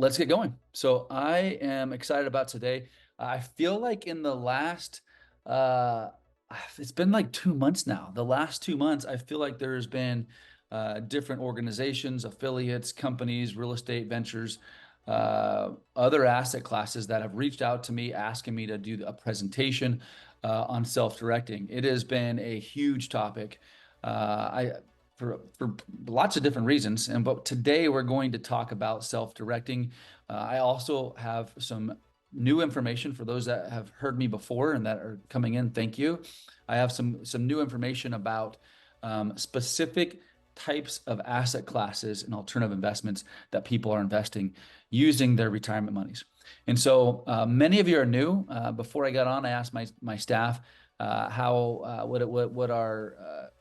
let's get going. So I am excited about today. I feel like in the last, uh, it's been like 2 months now. The last 2 months, I feel like there's been different organizations, affiliates, companies, real estate ventures, other asset classes that have reached out to me asking me to do a presentation on self-directing. It has been a huge topic. I for lots of different reasons. But today we're going to talk about self-directing. I also have some new information for those that have heard me before and that are coming in. Thank you. I have some new information about specific types of asset classes and alternative investments that people are investing using their retirement monies. And so many of you are new. Before I got on, I asked my staff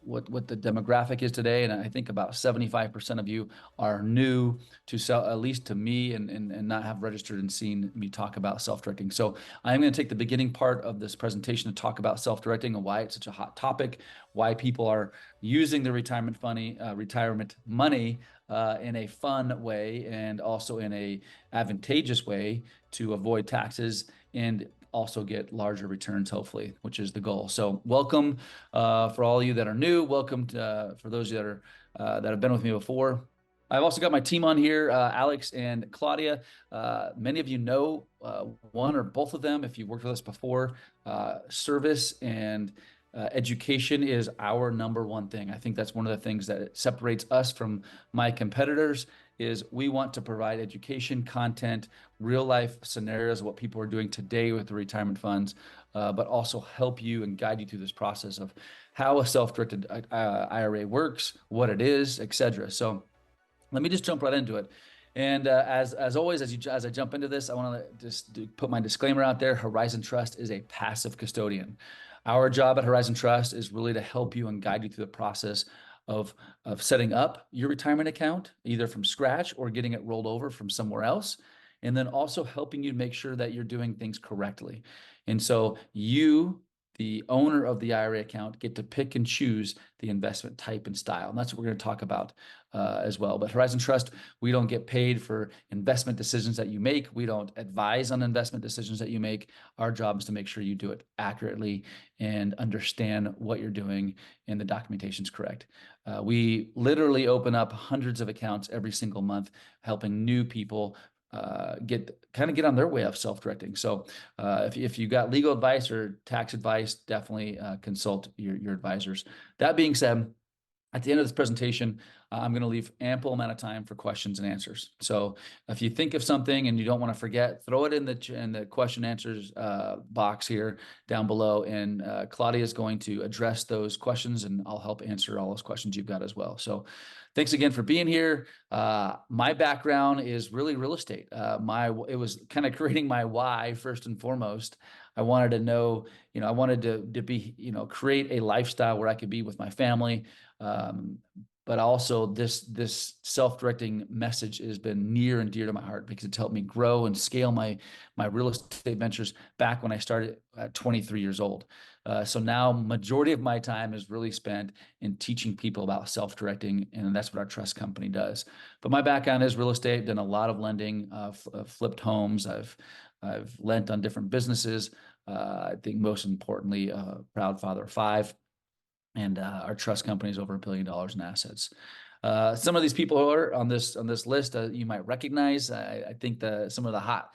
what the demographic is today, and I think about 75% of you are new to sell, at least to me, and not have registered and seen me talk about self-directing. So I'm going to take the beginning part of this presentation to talk about self-directing and why it's such a hot topic, why people are using the retirement money in a fun way and also in a advantageous way to avoid taxes and also get larger returns, hopefully, which is the goal. So welcome for all of you that are new. Welcome for those that are that have been with me before. I've also got my team on here, Alex and Claudia. Many of you know one or both of them if you've worked with us before. Service and education is our number one thing. I think that's one of the things that separates us from my competitors is we want to provide education, content, real life scenarios of what people are doing today with the retirement funds, but also help you and guide you through this process of how a self-directed IRA works, what it is, etc. So let me just jump right into it. And as always, as I jump into this, I want to just put my disclaimer out there. Horizon Trust is a passive custodian. Our job at Horizon Trust is really to help you and guide you through the process of setting up your retirement account, either from scratch or getting it rolled over from somewhere else, and then also helping you make sure that you're doing things correctly. And so you, the owner of the IRA account, get to pick and choose the investment type and style. And that's what we're going to talk about as well. But Horizon Trust, we don't get paid for investment decisions that you make. We don't advise on investment decisions that you make. Our job is to make sure you do it accurately and understand what you're doing and the documentation is correct. We literally open up hundreds of accounts every single month, helping new people get on their way of self-directing. So if you got legal advice or tax advice, definitely consult your advisors. That being said, at the end of this presentation, I'm going to leave ample amount of time for questions and answers. So if you think of something and you don't want to forget, throw it in the question answers box here down below, and Claudia is going to address those questions, and I'll help answer all those questions you've got as well. So thanks again for being here. My background is really real estate. It was kind of creating my why first and foremost. I wanted to know, I wanted to be, create a lifestyle where I could be with my family. But also this self-directing message has been near and dear to my heart because it's helped me grow and scale my real estate ventures back when I started at 23 years old. So now majority of my time is really spent in teaching people about self-directing, and that's what our trust company does. But my background is real estate, done a lot of lending, flipped homes. I've lent on different businesses. I think most importantly, proud father of 5. And our trust company is over $1 billion in assets. Some of these people who are on this list you might recognize. I think some of the hot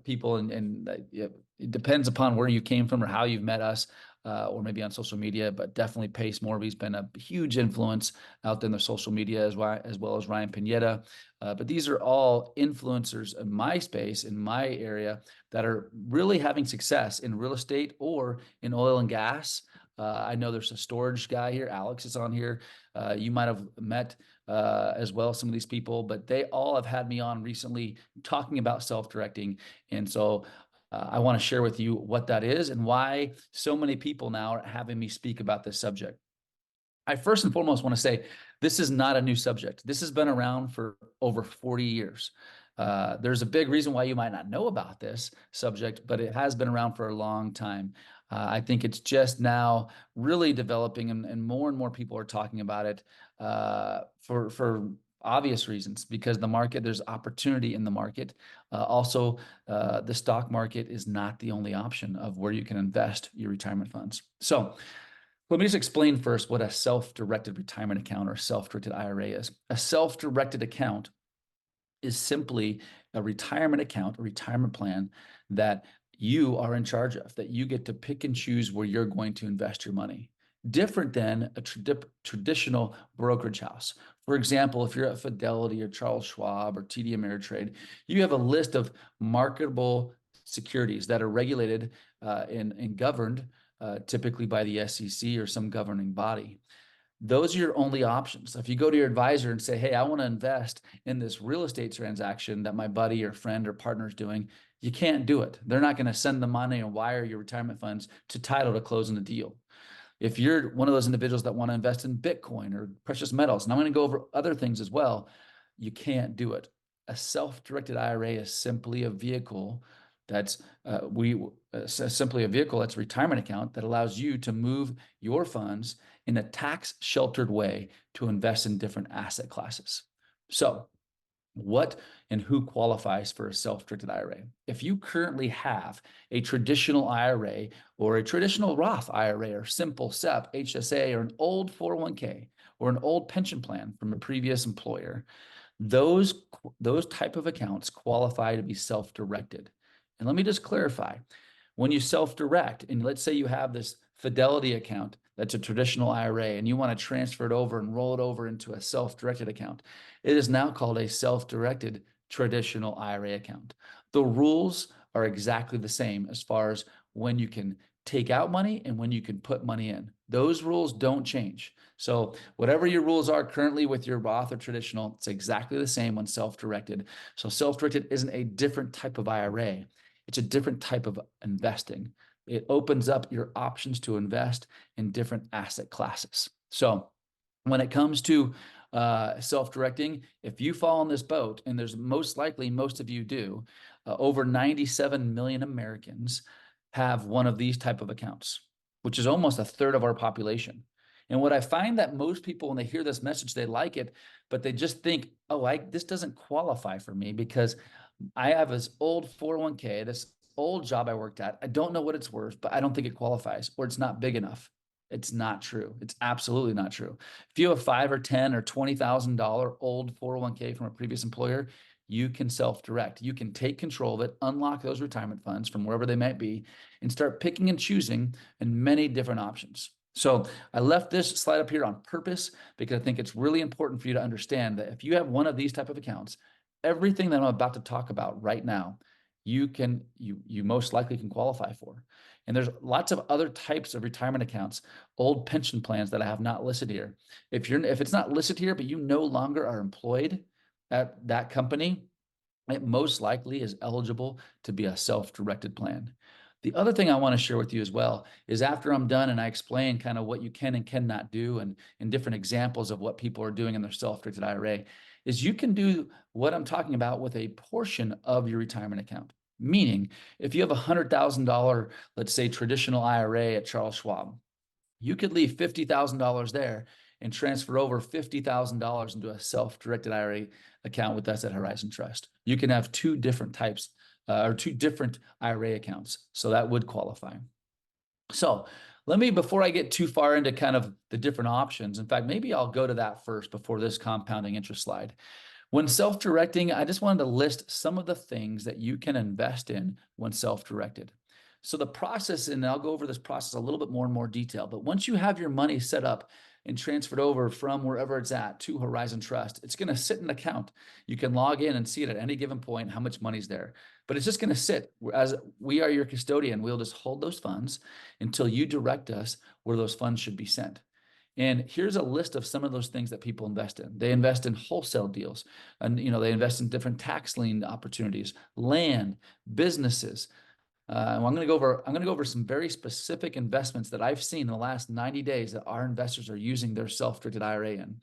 people, and it depends upon where you came from or how you've met us, or maybe on social media. But definitely Pace Morby's been a huge influence out there in the social media as well as Ryan Pineda. But these are all influencers in my space, in my area, that are really having success in real estate or in oil and gas. I know there's a storage guy here. Alex is on here. You might have met as well some of these people, but they all have had me on recently talking about self-directing. And so I want to share with you what that is and why so many people now are having me speak about this subject. I first and foremost want to say this is not a new subject. This has been around for over 40 years. There's a big reason why you might not know about this subject, but it has been around for a long time. I think it's just now really developing, and more people are talking about it for Obvious reasons, because the market, there's opportunity in the market. Also, the stock market is not the only option of where you can invest your retirement funds. So let me just explain first what a self-directed retirement account or self-directed IRA is. A self-directed account is simply a retirement account, a retirement plan that you are in charge of, that you get to pick and choose where you're going to invest your money. Different than a traditional brokerage house. For example, if you're at Fidelity or Charles Schwab or TD Ameritrade, you have a list of marketable securities that are regulated and governed typically by the SEC or some governing body. Those are your only options. So if you go to your advisor and say, hey, I want to invest in this real estate transaction that my buddy or friend or partner is doing, you can't do it. They're not going to send the money or wire your retirement funds to title to closing the deal. If you're one of those individuals that want to invest in Bitcoin or precious metals, and I'm going to go over other things as well, you can't do it. A self-directed IRA is simply a vehicle that's simply a vehicle that's a retirement account that allows you to move your funds in a tax-sheltered way to invest in different asset classes. So what and who qualifies for a self-directed IRA? If you currently have a traditional IRA or a traditional Roth IRA or simple SEP, HSA, or an old 401k or an old pension plan from a previous employer, those type of accounts qualify to be self-directed. And let me just clarify, when you self-direct, and let's say you have this Fidelity account that's a traditional IRA and you want to transfer it over and roll it over into a self-directed account, it is now called a self-directed traditional IRA account. The rules are exactly the same as far as when you can take out money and when you can put money in. Those rules don't change. So whatever your rules are currently with your Roth or traditional, it's exactly the same when self-directed. So self-directed isn't a different type of IRA. It's a different type of investing. It opens up your options to invest in different asset classes. So when it comes to self-directing, if you fall in this boat, and there's most likely most of you do, over 97 million Americans have one of these type of accounts, which is almost a third of our population. And what I find that most people, when they hear this message, they like it, but they just think, oh, this doesn't qualify for me because I have this old 401k, this old job I worked at. I don't know what it's worth, but I don't think it qualifies, or it's not big enough. It's not true. It's absolutely not true. If you have a $5 or $10 or $20,000 old 401k from a previous employer, you can self-direct. You can take control of it, unlock those retirement funds from wherever they might be, and start picking and choosing in many different options. So I left this slide up here on purpose because I think it's really important for you to understand that if you have one of these type of accounts, everything that I'm about to talk about right now, you most likely can qualify for. And there's lots of other types of retirement accounts, old pension plans that I have not listed here. If it's not listed here, but you no longer are employed at that company, it most likely is eligible to be a self-directed plan. The other thing I want to share with you as well is after I'm done and I explain kind of what you can and cannot do and different examples of what people are doing in their self-directed IRA, is you can do what I'm talking about with a portion of your retirement account. Meaning, if you have a $100,000, let's say traditional IRA at Charles Schwab, you could leave $50,000 there and transfer over $50,000 into a self-directed IRA account with us at Horizon Trust. You can have two different types or two different IRA accounts. So that would qualify. So let me, before I get too far into kind of the different options, in fact, maybe I'll go to that first before this compounding interest slide. When self-directing, I just wanted to list some of the things that you can invest in when self-directed. So the process, and I'll go over this process a little bit more and more detail, but once you have your money set up and transferred over from wherever it's at to Horizon Trust, it's going to sit in an account. You can log in and see it at any given point, how much money's there, but it's just going to sit. As we are your custodian, we'll just hold those funds until you direct us where those funds should be sent. And here's a list of some of those things that people invest in. They invest in wholesale deals, and they invest in different tax lien opportunities, land, businesses. I'm going to go over some very specific investments that I've seen in the last 90 days that our investors are using their self-directed IRA in.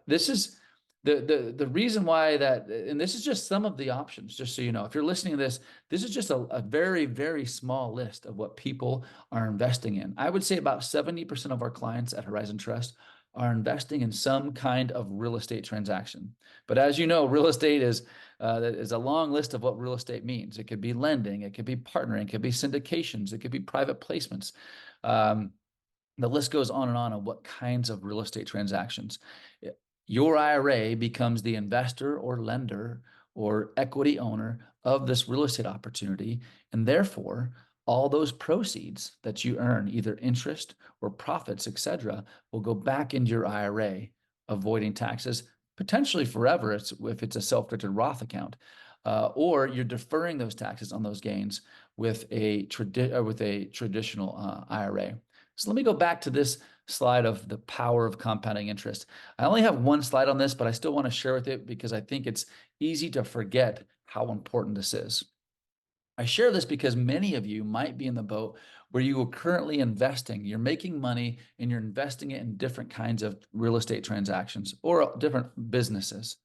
This is the reason why that, and this is just some of the options, just so you know, if you're listening to this, this is just a very, very small list of what people are investing in. I would say about 70% of our clients at Horizon Trust are investing in some kind of real estate transaction. But as you know, real estate is a long list of what real estate means. It could be lending, it could be partnering, it could be syndications, it could be private placements. Um, the list goes on what kinds of real estate transactions. Your IRA becomes the investor or lender or equity owner of this real estate opportunity. And therefore, all those proceeds that you earn, either interest or profits, etc., will go back into your IRA, avoiding taxes potentially forever if it's a self-directed Roth account. Or you're deferring those taxes on those gains with a traditional IRA. So let me go back to this slide of the power of compounding interest. I only have one slide on this, but I still want to share with it because I think it's easy to forget how important this is. I share this because many of you might be in the boat where you are currently investing. You're making money and you're investing it in different kinds of real estate transactions or different businesses.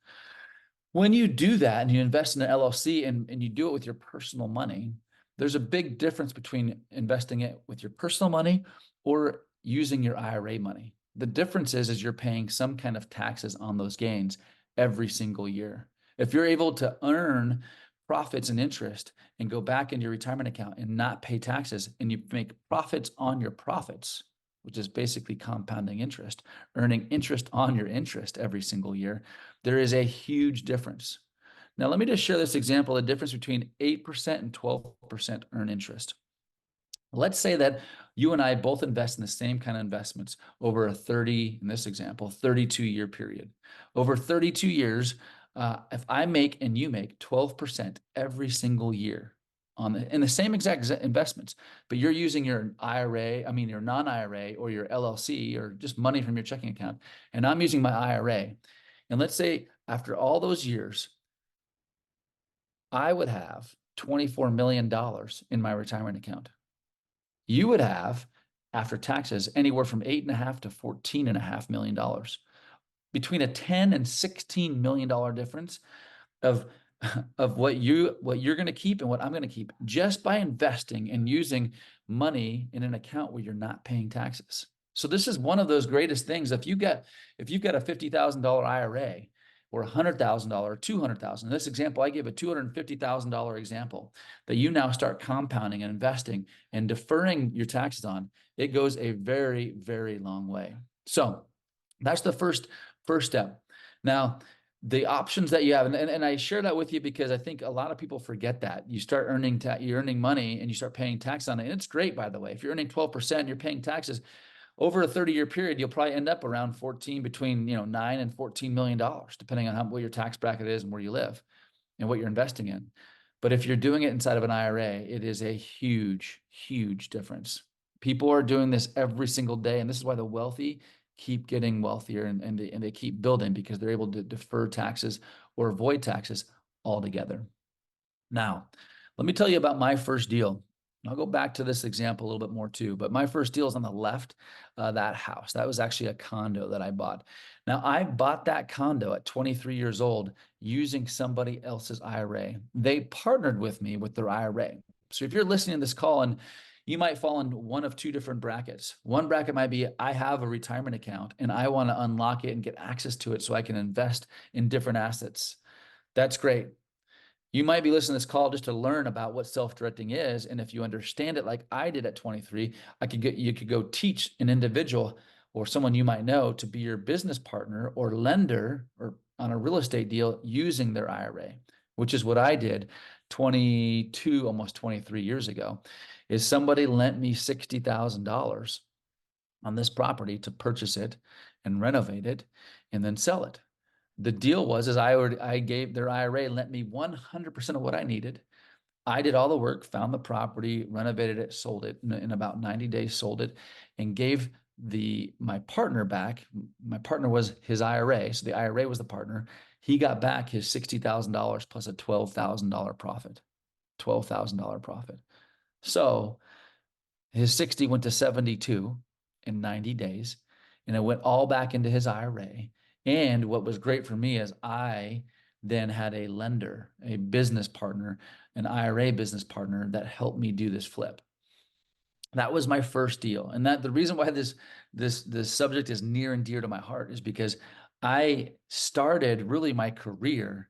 When you do that and you invest in an LLC and you do it with your personal money, there's a big difference between investing it with your personal money or using your IRA money. The difference is you're paying some kind of taxes on those gains every single year. If you're able to earn profits and interest and go back in your retirement account and not pay taxes, and you make profits on your profits, which is basically compounding interest, earning interest on your interest every single year, there is a huge difference. Now, let me just share this example, the difference between 8% and 12% earned interest. Let's say that you and I both invest in the same kind of investments over a 30, in this example, 32-year period. Over 32 years, if I make and you make 12% every single year in the same exact investments, but you're using your your non-IRA or your LLC or just money from your checking account, and I'm using my IRA. And let's say after all those years, I would have $24 million in my retirement account. You would have, after taxes, anywhere from $8.5 to $14.5 million. Between a $10 and $16 million difference of what you're going to keep and what I'm going to keep just by investing and using money in an account where you're not paying taxes. So this is one of those greatest things. If you've got a $50,000 IRA or $100,000 or $200,000, in this example, I gave a $250,000 example that you now start compounding and investing and deferring your taxes on, it goes a very, very long way. So that's the first step. Now, the options that you have, and I share that with you because I think a lot of people forget that. You start earning you're earning money and you start paying tax on it. And it's great, by the way. If you're earning 12%, you're paying taxes over a 30-year period, you'll probably end up around between $9 and $14 million, depending on what your tax bracket is and where you live and what you're investing in. But if you're doing it inside of an IRA, it is a huge, huge difference. People are doing this every single day, and this is why the wealthy keep getting wealthier and they keep building, because they're able to defer taxes or avoid taxes altogether. Now, let me tell you about my first deal. I'll go back to this example a little bit more too, but my first deal is on the left, that house. That was actually a condo that I bought. Now, I bought that condo at 23 years old using somebody else's IRA. They partnered with me with their IRA. So if you're listening to this call, and you might fall in one of two different brackets. One bracket might be, I have a retirement account and I want to unlock it and get access to it so I can invest in different assets. That's great. You might be listening to this call just to learn about what self-directing is. And if you understand it like I did at 23, you could go teach an individual or someone you might know to be your business partner or lender or on a real estate deal using their IRA, which is what I did 22, almost 23 years ago. Is somebody lent me $60,000 on this property to purchase it and renovate it and then sell it. The deal was I gave their IRA, lent me 100% of what I needed. I did all the work, found the property, renovated it, sold it in about 90 days, sold it, and gave my partner back. My partner was his IRA, so the IRA was the partner. He got back his $60,000 plus a $12,000 profit. $12,000 profit. So his 60 went to 72 in 90 days, and it went all back into his IRA. And what was great for me is I then had a lender, a business partner, an IRA business partner that helped me do this flip. That was my first deal. And that the reason why this subject is near and dear to my heart is because I started really my career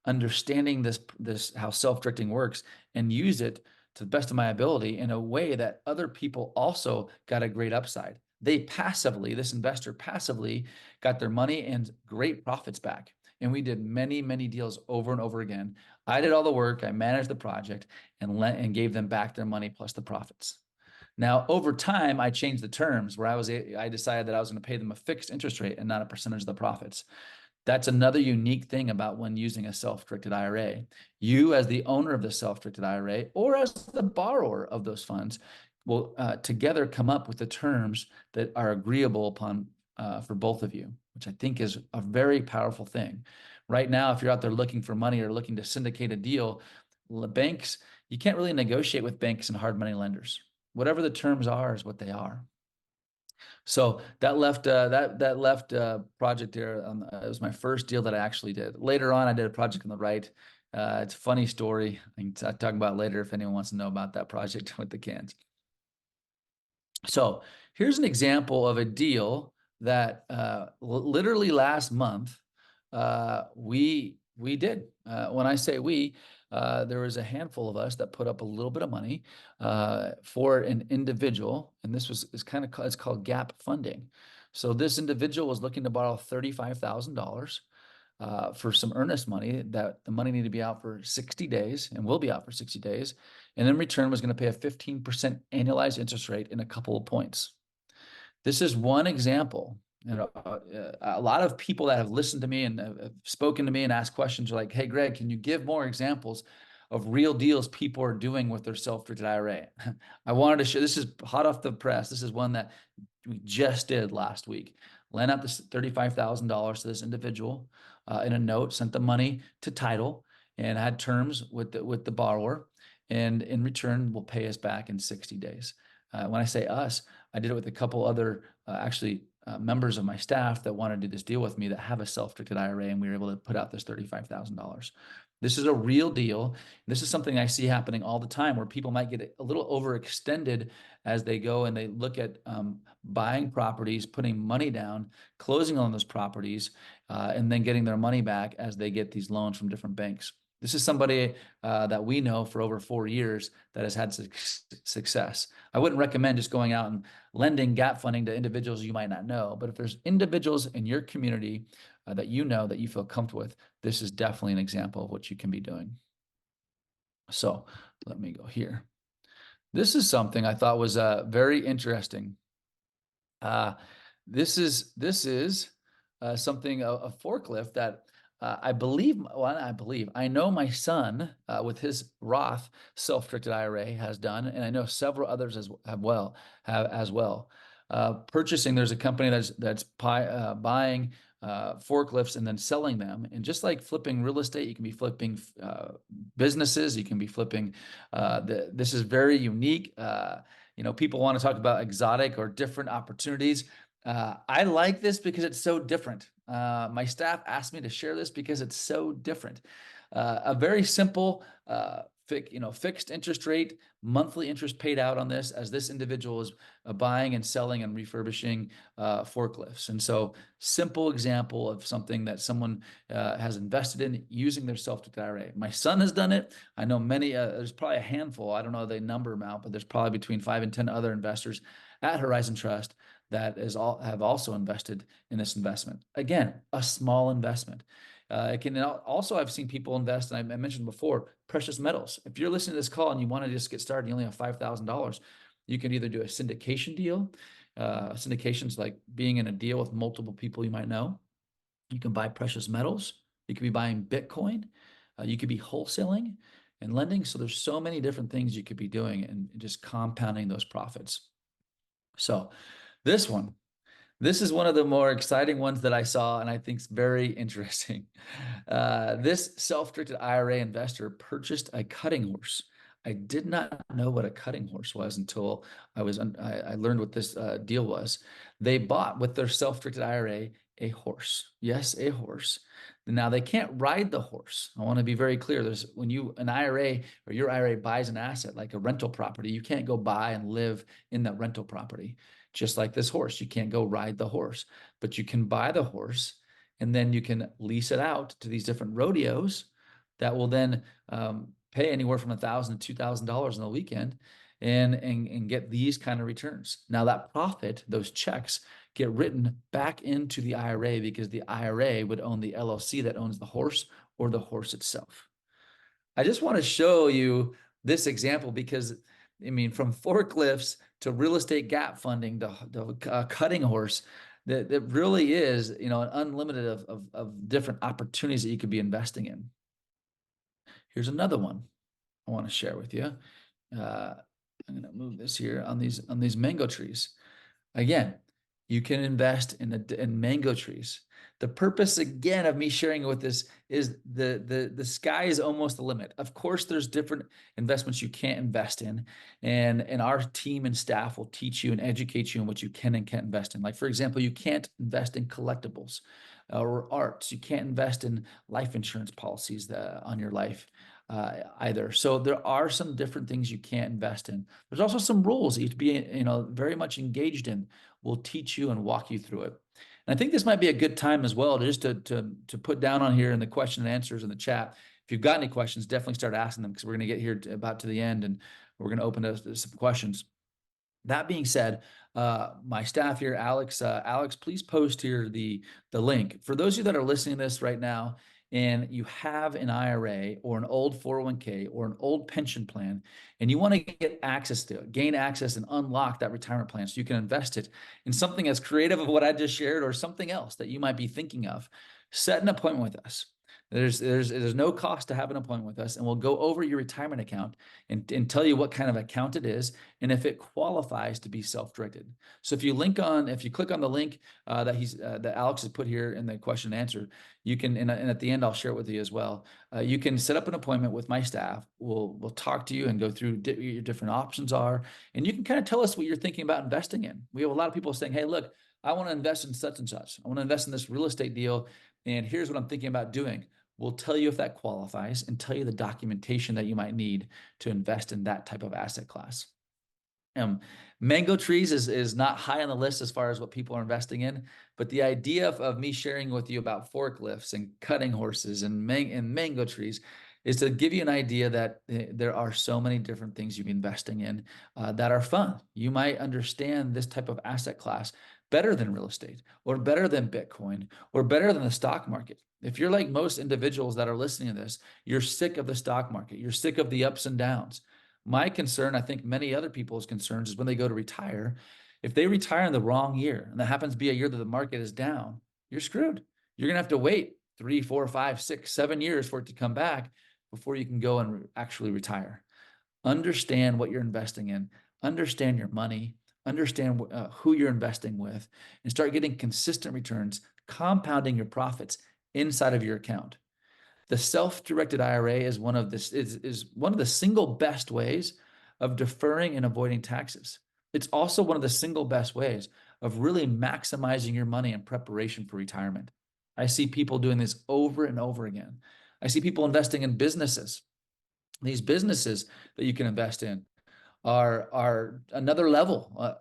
understanding this how self-directing works and used it to the best of my ability in a way that other people also got a great upside. This investor passively got their money and great profits back. And we did many, many deals over and over again. I did all the work, I managed the project, and gave them back their money plus the profits. Now, over time, I changed the terms where I decided that I was going to pay them a fixed interest rate and not a percentage of the profits. That's another unique thing about when using a self-directed IRA. You, as the owner of the self-directed IRA, or as the borrower of those funds, will together come up with the terms that are agreeable upon for both of you, which I think is a very powerful thing. Right now, if you're out there looking for money or looking to syndicate a deal, banks, you can't really negotiate with banks and hard money lenders. Whatever the terms are is what they are. So that left project there. It was my first deal that I actually did. Later on, I did a project on the right. It's a funny story. I can talk about it later if anyone wants to know about that project with the cans. So here's an example of a deal that literally last month we did. When I say we, there was a handful of us that put up a little bit of money for an individual, and it's called gap funding. So this individual was looking to borrow $35,000 for some earnest money. That the money needed to be out for 60 days and will be out for 60 days, and in return was going to pay a 15% annualized interest rate in a couple of points. This is one example. A lot of people that have listened to me and have spoken to me and asked questions are like, "Hey, Greg, can you give more examples of real deals people are doing with their self-directed IRA?" I wanted to share. This is hot off the press. This is one that we just did last week. Lent out this $35,000 to this individual in a note, sent the money to title, and had terms with the borrower, and in return will pay us back in 60 days. When I say us, I did it with a couple other members of my staff that wanted to do this deal with me that have a self-directed IRA, and we were able to put out this $35,000. This is a real deal. This is something I see happening all the time where people might get a little overextended as they go and they look at buying properties, putting money down, closing on those properties, and then getting their money back as they get these loans from different banks. This is somebody that we know for over 4 years that has had success. I wouldn't recommend just going out and lending gap funding to individuals you might not know, but if there's individuals in your community that you know that you feel comfortable with, this is definitely an example of what you can be doing. So let me go here. This is something I thought was very interesting. This is something, a forklift that I know my son with his Roth self-directed IRA has done, and I know several others as well. Purchasing, there's a company that's buying forklifts and then selling them, and just like flipping real estate, you can be flipping businesses, you can be flipping. This is very unique. People want to talk about exotic or different opportunities. I like this because it's so different. My staff asked me to share this because it's so different. A very simple, fixed interest rate, monthly interest paid out on this as this individual is buying and selling and refurbishing forklifts. And so simple example of something that someone has invested in using their self-directed IRA. My son has done it. I know many, there's probably a handful, I don't know the number amount, but there's probably between 5 and 10 other investors at Horizon Trust that have also invested in this investment. Again, a small investment. I've seen people invest, and I mentioned before, precious metals. If you're listening to this call and you want to just get started, you only have $5,000, you can either do a syndication deal. Syndication's like being in a deal with multiple people you might know. You can buy precious metals. You could be buying Bitcoin. You could be wholesaling and lending. So there's so many different things you could be doing and just compounding those profits. So this is one of the more exciting ones that I saw, and I think is very interesting. This self-directed IRA investor purchased a cutting horse. I did not know what a cutting horse was until I learned what this deal was. They bought with their self-directed IRA a horse. Yes, a horse. Now they can't ride the horse. I want to be very clear. There's when an IRA or your IRA buys an asset like a rental property, you can't go buy and live in that rental property. Just like this horse, you can't go ride the horse, but you can buy the horse and then you can lease it out to these different rodeos that will then pay anywhere from $1,000 to $2,000 on the weekend and get these kind of returns. Now that profit, those checks get written back into the IRA because the IRA would own the LLC that owns the horse or the horse itself. I just want to show you this example because, I mean, from forklifts to real estate gap funding to cutting horse, that really is, an unlimited of different opportunities that you could be investing in. Here's another one I want to share with you. I'm going to move this here on these mango trees. Again, you can invest in mango trees. The purpose again of me sharing with this is the sky is almost the limit. Of course, there's different investments you can't invest in, and our team and staff will teach you and educate you on what you can and can't invest in. Like for example, you can't invest in collectibles or arts. You can't invest in life insurance policies on your life either. So there are some different things you can't invest in. There's also some rules that you have to be, very much engaged in. We'll teach you and walk you through it. And I think this might be a good time as well to just to put down on here in the question and answers in the chat. If you've got any questions, definitely start asking them because we're going to get here about to the end and we're going to open to some questions. That being said, my staff here, Alex, please post here the link. For those of you that are listening to this right now, and you have an IRA or an old 401k or an old pension plan, and you want to get access to it, gain access and unlock that retirement plan so you can invest it in something as creative as what I just shared or something else that you might be thinking of, set an appointment with us. There's no cost to have an appointment with us, and we'll go over your retirement account and tell you what kind of account it is and if it qualifies to be self-directed. So if you click on the link that Alex has put here in the question and answer, you can and at the end I'll share it with you as well. You can set up an appointment with my staff. We'll talk to you and go through what your different options are, and you can kind of tell us what you're thinking about investing in. We have a lot of people saying, "Hey, look, I want to invest in such and such. I want to invest in this real estate deal, and here's what I'm thinking about doing." We'll tell you if that qualifies and tell you the documentation that you might need to invest in that type of asset class. Mango trees is not high on the list as far as what people are investing in, but the idea of me sharing with you about forklifts and cutting horses and mango trees is to give you an idea that there are so many different things you can be investing in that are fun. You might understand this type of asset class better than real estate or better than Bitcoin or better than the stock market. If you're like most individuals that are listening to this, you're sick of the stock market. You're sick of the ups and downs. My concern, I think many other people's concerns, is when they go to retire, if they retire in the wrong year, and that happens to be a year that the market is down, you're screwed. You're going to have to wait 3, 4, 5, 6, 7 years for it to come back before you can go and actually retire. Understand what you're investing in, understand your money, understand who you're investing with, and start getting consistent returns, compounding your profits inside of your account. The self-directed IRA is one of the single best ways of deferring and avoiding taxes. It's also one of the single best ways of really maximizing your money in preparation for retirement. I see people doing this over and over again. I see people investing in businesses. These businesses that you can invest in are another level.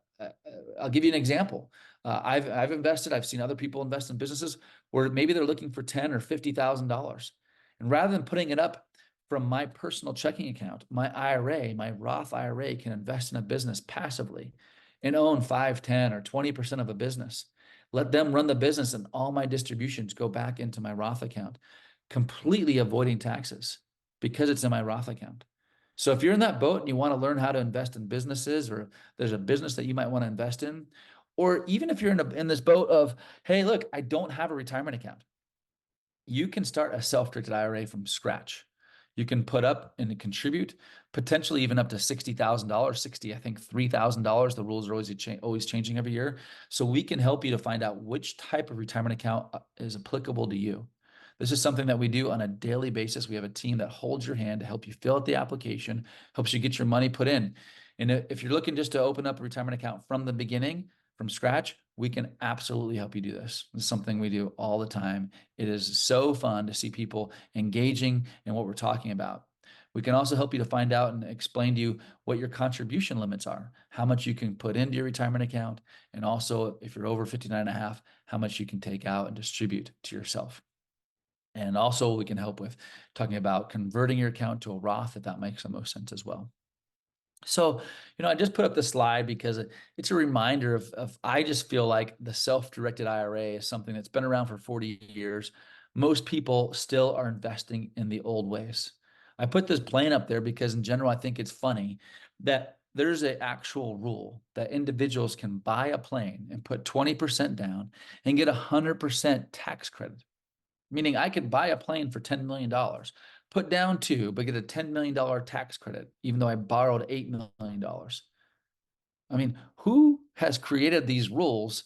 I'll give you an example. I've invested. I've seen other people invest in businesses where maybe they're looking for $10,000 or $50,000, and rather than putting it up from my personal checking account, my IRA, my Roth IRA, can invest in a business passively and own 5, 10, or 20% of a business. Let them run the business, and all my distributions go back into my Roth account, completely avoiding taxes because it's in my Roth account. So if you're in that boat and you want to learn how to invest in businesses, or there's a business that you might want to invest in, or even if you're in this boat of, hey, look, I don't have a retirement account, you can start a self-directed IRA from scratch. You can put up and contribute potentially even up to $60,000, 60, I think $3,000. The rules are always changing every year. So we can help you to find out which type of retirement account is applicable to you. This is something that we do on a daily basis. We have a team that holds your hand to help you fill out the application, helps you get your money put in. And if you're looking just to open up a retirement account from the beginning, from scratch, we can absolutely help you do this. It's something we do all the time. It is so fun to see people engaging in what we're talking about. We can also help you to find out and explain to you what your contribution limits are, how much you can put into your retirement account, and also if you're over 59 and a half, how much you can take out and distribute to yourself. And also we can help with talking about converting your account to a Roth, if that makes the most sense as well. So, I just put up the slide because it's a reminder of I just feel like the self-directed IRA is something that's been around for 40 years. Most people still are investing in the old ways. I put this plane up there because in general, I think it's funny that there's an actual rule that individuals can buy a plane and put 20% down and get 100% tax credit. Meaning I could buy a plane for $10 million, put down two, but get a $10 million tax credit, even though I borrowed $8 million. I mean, who has created these rules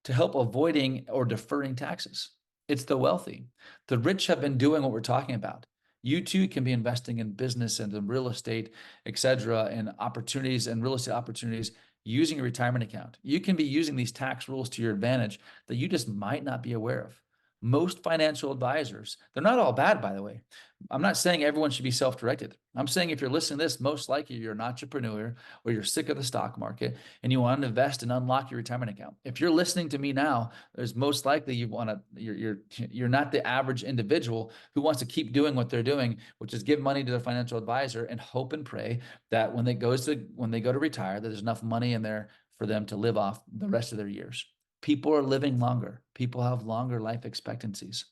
to help avoiding or deferring taxes? It's the wealthy. The rich have been doing what we're talking about. You too can be investing in business and in real estate, et cetera, and opportunities and real estate opportunities using a retirement account. You can be using these tax rules to your advantage that you just might not be aware of. Most financial advisors, they're not all bad, by the way. I'm not saying everyone should be self-directed. I'm saying if you're listening to this, most likely you're an entrepreneur or you're sick of the stock market and you want to invest and unlock your retirement account. If you're listening to me now, there's most likely you're not the average individual who wants to keep doing what they're doing, which is give money to their financial advisor and hope and pray that when they go to retire, that there's enough money in there for them to live off the rest of their years. People are living longer. People have longer life expectancies.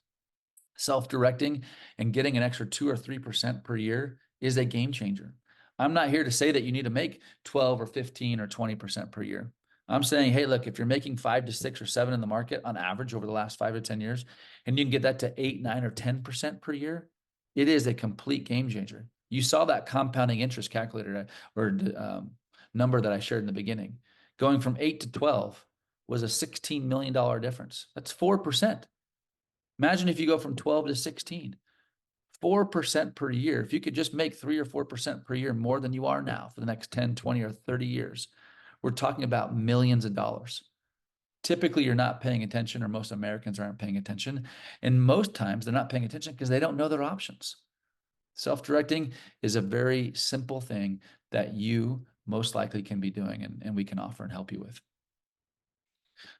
Self-directing and getting an extra 2 or 3% per year is a game changer. I'm not here to say that you need to make 12 or 15 or 20% per year. I'm saying, hey, look, if you're making 5 to 6 or 7 in the market on average over the last 5 to 10 years, and you can get that to 8, 9, or 10% per year, it is a complete game changer. You saw that compounding interest calculator or number that I shared in the beginning. Going from 8 to 12 was a $16 million difference. That's 4%. Imagine if you go from 12 to 16, 4% per year. If you could just make 3 or 4% per year more than you are now for the next 10, 20, or 30 years, we're talking about millions of dollars. Typically, you're not paying attention, or most Americans aren't paying attention. And most times they're not paying attention because they don't know their options. Self-directing is a very simple thing that you most likely can be doing, and we can offer and help you with.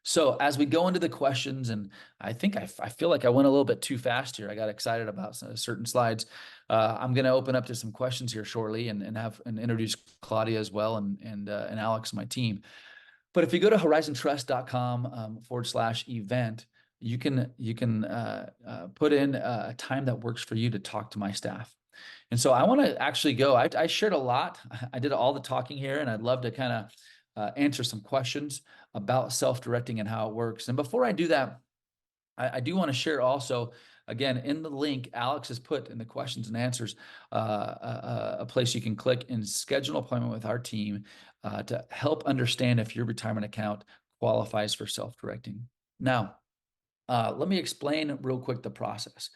So as we go into the questions, and I think I feel like I went a little bit too fast here. I got excited about certain slides. I'm going to open up to some questions here shortly and introduce Claudia as well and Alex, my team. But if you go to horizontrust.com /event, you can put in a time that works for you to talk to my staff. And so I want to actually go. I shared a lot. I did all the talking here, and I'd love to kind of answer some questions about self-directing and how it works. And before I do that, I do want to share also, again, in the link, Alex has put in the questions and answers a place you can click and schedule an appointment with our team to help understand if your retirement account qualifies for self-directing. Now, let me explain real quick the process.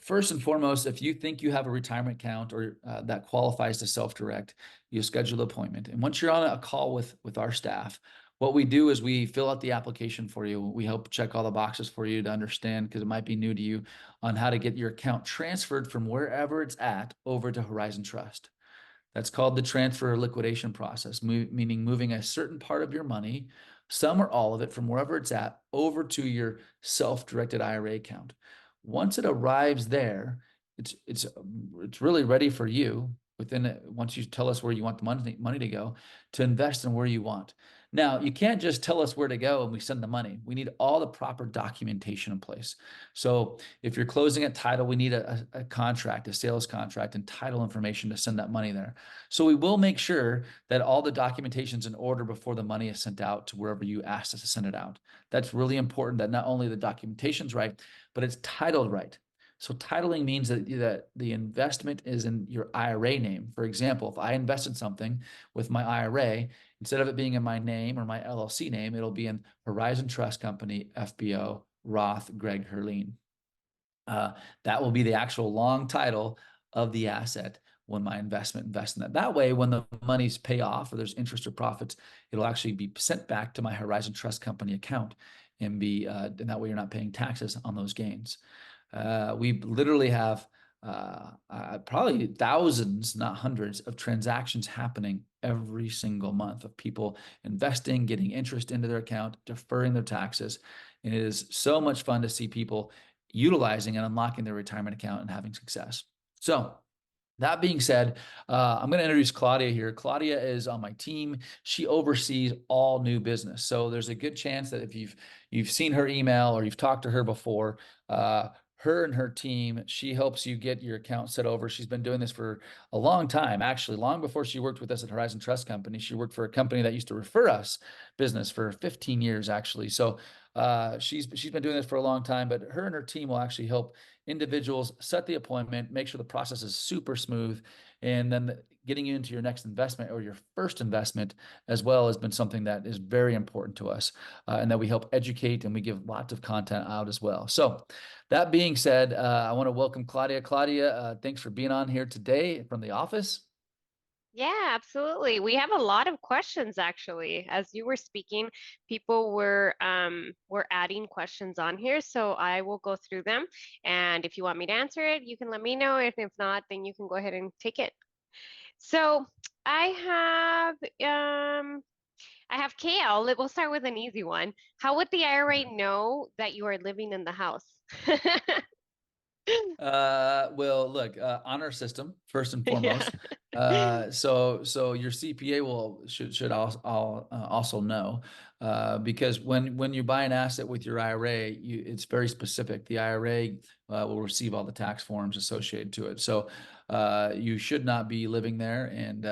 First and foremost, if you think you have a retirement account or that qualifies to self-direct, you schedule an appointment. And once you're on a call with our staff, what we do is we fill out the application for you. We help check all the boxes for you to understand, because it might be new to you, on how to get your account transferred from wherever it's at over to Horizon Trust. That's called the transfer or liquidation process, meaning moving a certain part of your money, some or all of it, from wherever it's at over to your self-directed IRA account. Once it arrives there, it's really ready for you once you tell us where you want the money to go, to invest in where you want. Now, you can't just tell us where to go and we send the money. We need all the proper documentation in place. So if you're closing at title, we need a contract, a sales contract, and title information to send that money there. So we will make sure that all the documentation's in order before the money is sent out to wherever you asked us to send it out. That's really important, that not only the documentation's right, but it's titled right. So titling means that the investment is in your IRA name. For example, if I invested something with my IRA, instead of it being in my name or my LLC name, it'll be in Horizon Trust Company, FBO, Roth, Greg Herlean. That will be the actual long title of the asset when my invest in that. That way, when the monies pay off or there's interest or profits, it'll actually be sent back to my Horizon Trust Company account and that way you're not paying taxes on those gains. We literally have probably thousands, not hundreds, of transactions happening every single month of people investing, getting interest into their account, deferring their taxes. And it is so much fun to see people utilizing and unlocking their retirement account and having success. So, that being said, I'm going to introduce Claudia here. Claudia is on my team. She oversees all new business. So there's a good chance that if you've seen her email or you've talked to her before, her and her team, she helps you get your account set over. She's been doing this for a long time, actually, long before she worked with us at Horizon Trust Company. She worked for a company that used to refer us business for 15 years, actually. So she's been doing this for a long time, but her and her team will actually help individuals set the appointment, make sure the process is super smooth, and then getting you into your next investment or your first investment as well has been something that is very important to us, and that we help educate and we give lots of content out as well. So that being said, I want to welcome Claudia. Claudia, thanks for being on here today from the office. Yeah, absolutely. We have a lot of questions actually. As you were speaking, people were adding questions on here, so I will go through them. And if you want me to answer it, you can let me know. If not, then you can go ahead and take it. So I have I have KL. We'll start with an easy one. How would the IRA know that you are living in the house? Well, look, honor system first and Yeah. foremost. So your CPA should also know, because when you buy an asset with your IRA, it's very specific. The IRA will receive all the tax forms associated to it. So you should not be living there, and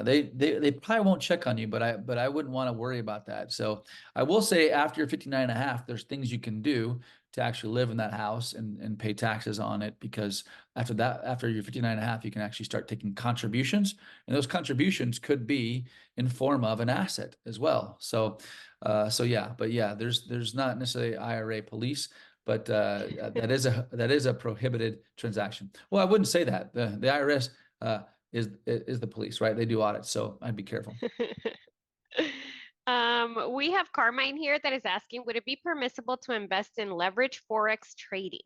they probably won't check on you, but I wouldn't want to worry about that. So I will say after you're 59 and a half, there's things you can do to actually live in that house and pay taxes on it, because after you're 59 and a half, you can actually start taking contributions, and those contributions could be in form of an asset as well. So yeah, but yeah, there's not necessarily IRA police, but that is a prohibited transaction. Well, I wouldn't say that. The IRS is the police, right? They do audits, so I'd be careful. We have Carmine here that is asking, would it be permissible to invest in leverage forex trading?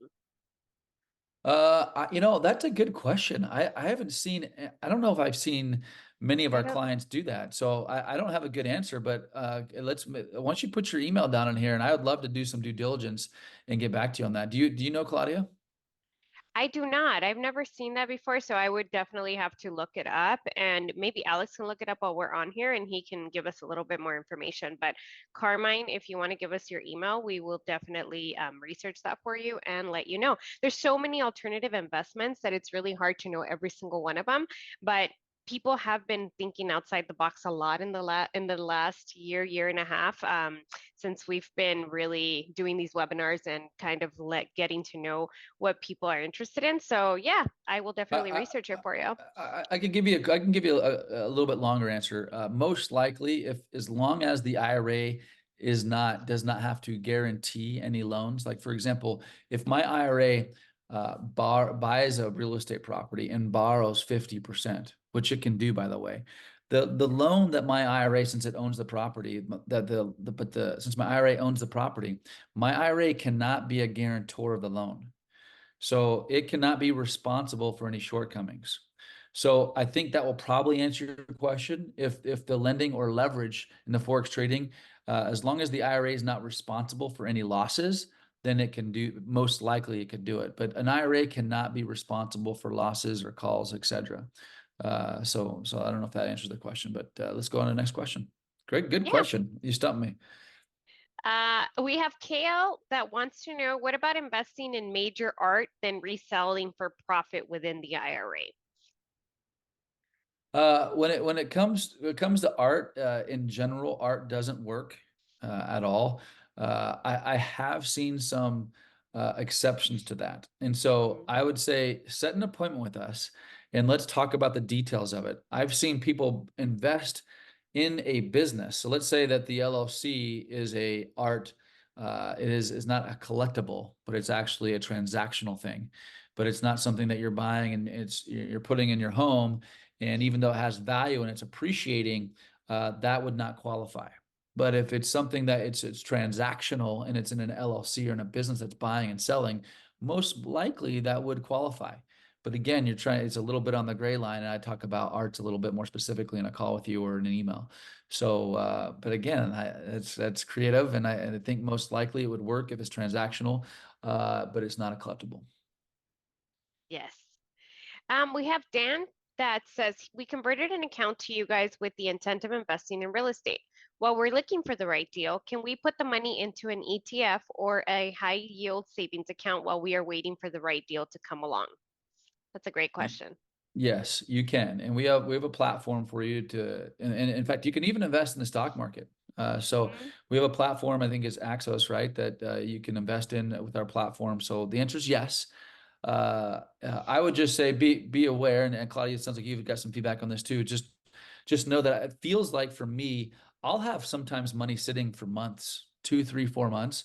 That's a good question. I haven't seen, I don't know if I've seen many of I our don't. clients do that. So I don't have a good answer, but why don't you put your email down in here, and I would love to do some due diligence and get back to you on that. Do you know Claudia? I do not. I've never seen that before, so I would definitely have to look it up. And maybe Alex can look it up while we're on here and he can give us a little bit more information. But Carmine, if you want to give us your email, we will definitely research that for you and let you know. There's so many alternative investments that it's really hard to know every single one of them. But people have been thinking outside the box a lot in the last year and a half, since we've been really doing these webinars and kind of getting to know what people are interested in. So yeah, I will definitely I, research it for you. I can give you a little bit longer answer. Most likely, if as long as the IRA does not have to guarantee any loans. Like for example, if my IRA buys a real estate property and borrows 50%, which it can do, by the way, the loan that my IRA, since it owns the property, since my IRA owns the property, my IRA cannot be a guarantor of the loan. So it cannot be responsible for any shortcomings. So I think that will probably answer your question. If the lending or leverage in the forex trading, as long as the IRA is not responsible for any losses, then it can do, most likely it could do it. But an IRA cannot be responsible for losses or calls, etc. So I don't know if that answers the question, but let's go on to the next question. Greg, good Yeah. question. You stumped me. We have Kale that wants to know, what about investing in major art then reselling for profit within the IRA? When it comes to art, in general, art doesn't work at all. I have seen some exceptions to that, and so Mhm. I would say set an appointment with us and let's talk about the details of it. I've seen people invest in a business. So let's say that the LLC is a art. It is not a collectible, but it's actually a transactional thing. but it's not something that you're buying and you're putting in your home. And even though it has value and it's appreciating, that would not qualify. But if it's something that it's transactional and it's in an LLC or in a business that's buying and selling, most likely that would qualify. But again, it's a little bit on the gray line, and I talk about arts a little bit more specifically in a call with you or in an email. So, but again, that's creative, and I think most likely it would work if it's transactional, but it's not a collectible. Yes. We have Dan that says we converted an account to you guys with the intent of investing in real estate. While we're looking for the right deal, can we put the money into an ETF or a high yield savings account while we are waiting for the right deal to come along? That's a great question. Yes, you can, and we have a platform for you to, and in fact, you can even invest in the stock market. So Mhm. we have a platform, I think is Axos, right? That you can invest in with our platform. So the answer is yes. I would just say be aware, and Claudia, it sounds like you've got some feedback on this too. Just know that it feels like for me, I'll have sometimes money sitting for months, 2, 3, 4 months.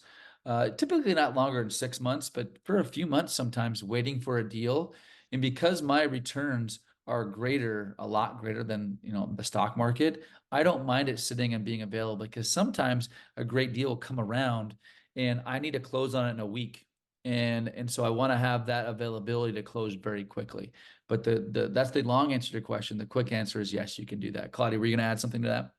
Typically not longer than 6 months, but for a few months sometimes waiting for a deal. And because my returns are greater, a lot greater than, the stock market, I don't mind it sitting and being available because sometimes a great deal will come around and I need to close on it in a week. And so I want to have that availability to close very quickly. But the that's the long answer to your question. The quick answer is yes, you can do that. Claudia, were you going to add something to that?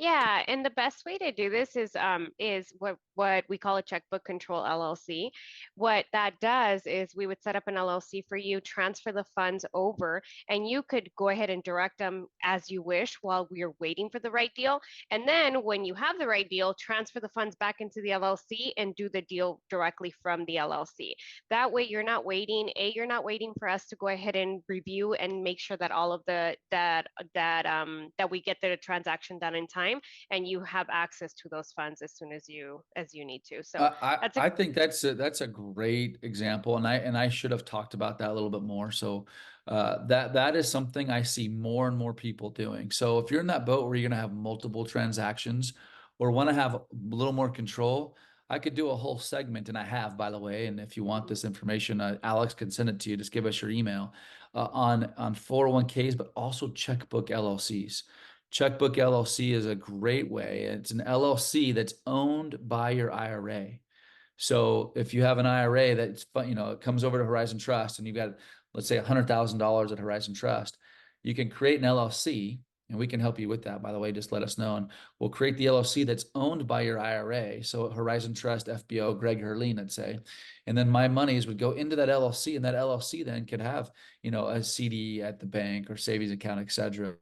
Yeah, and the best way to do this is what we call a checkbook control LLC. What that does is we would set up an LLC for you, transfer the funds over, and you could go ahead and direct them as you wish while we are waiting for the right deal. And then when you have the right deal, transfer the funds back into the LLC and do the deal directly from the LLC. That way you're not waiting, you're not waiting for us to go ahead and review and make sure that all of the that we get the transaction done in time and you have access to those funds as soon as you need to. So that's a I think that's a great example, and I should have talked about that a little bit more. So that is something I see more and more people doing. So if you're in that boat where you're going to have multiple transactions or want to have a little more control, I could do a whole segment, and I have, by the way. And if you want this information, Alex can send it to you. Just give us your email on 401ks, but also checkbook LLCs. Checkbook LLC is a great way. It's an LLC that's owned by your IRA. So if you have an IRA that's it comes over to Horizon Trust and you've got, let's say, $100,000 at Horizon Trust, you can create an LLC, and we can help you with that. By the way, just let us know, and we'll create the LLC that's owned by your IRA. So Horizon Trust, FBO, Greg Herlean, let's say, and then my monies would go into that LLC, and that LLC then could have, a CD at the bank or savings account, etc.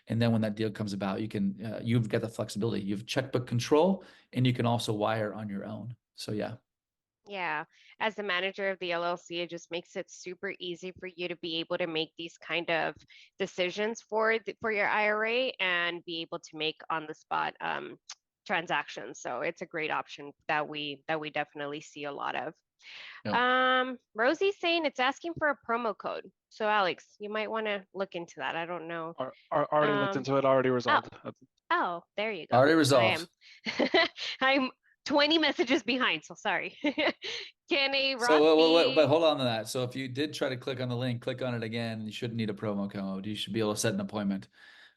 And then when that deal comes about, you've got the flexibility. You've checkbook control, and you can also wire on your own. So yeah. Yeah, as the manager of the LLC, it just makes it super easy for you to be able to make these kind of decisions for your IRA and be able to make on the spot transactions. So it's a great option that we definitely see a lot of. Yep. Rosie's saying it's asking for a promo code. So Alex, you might want to look into that. I don't know. Already looked Um, into it, already oh, resolved. oh, there you go. Already I resolved. am. I'm 20 messages behind, so sorry. Can a So, Roth but be? hold on to that. So, if you did try to click on the link, click on it again. You shouldn't need a promo code. You should be able to set an appointment